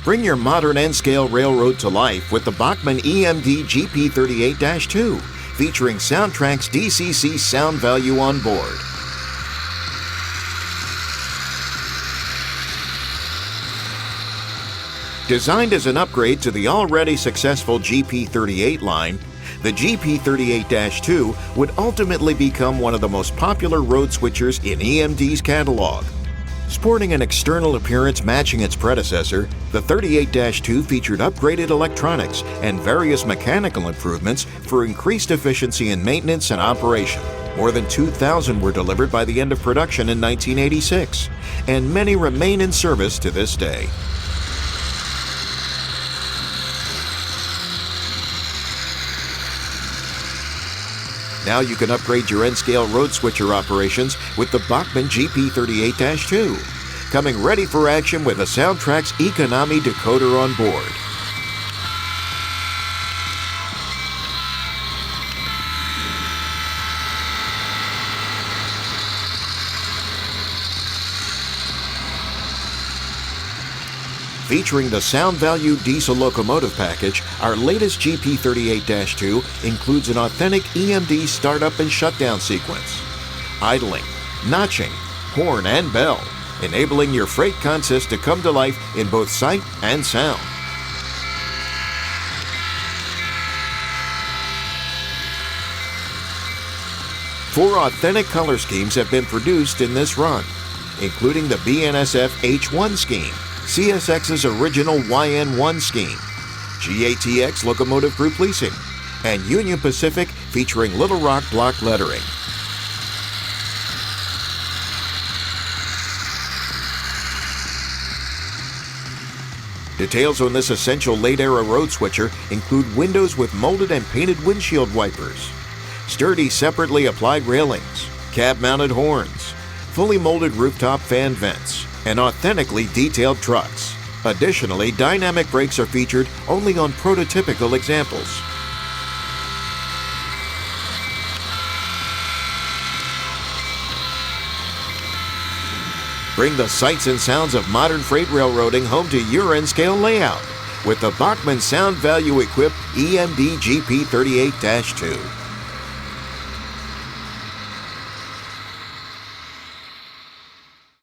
Bring your modern N-scale railroad to life with the Bachmann EMD GP38-2, featuring Soundtrack's DCC sound value on board. Designed as an upgrade to the already successful GP38 line, the GP38-2 would ultimately become one of the most popular road switchers in EMD's catalog. Sporting an external appearance matching its predecessor, the 38-2 featured upgraded electronics and various mechanical improvements for increased efficiency in maintenance and operation. More than 2,000 were delivered by the end of production in 1986, and many remain in service to this day. Now you can upgrade your N-scale road switcher operations with the Bachmann GP38-2, coming ready for action with a Soundtrack's Economy decoder on board. Featuring the Sound Value diesel locomotive package, our latest GP38-2 includes an authentic EMD startup and shutdown sequence, idling, notching, horn, and bell, enabling your freight consist to come to life in both sight and sound. Four authentic color schemes have been produced in this run, including the BNSF H1 scheme, CSX's original YN1 scheme, GATX Locomotive Group Leasing, and Union Pacific featuring Little Rock block lettering. Details on this essential late-era road switcher include windows with molded and painted windshield wipers, sturdy separately applied railings, cab-mounted horns, fully molded rooftop fan vents, and authentically detailed trucks. Additionally, dynamic brakes are featured only on prototypical examples. Bring the sights and sounds of modern freight railroading home to your N-scale layout with the Bachmann Sound Value equipped EMD GP38-2.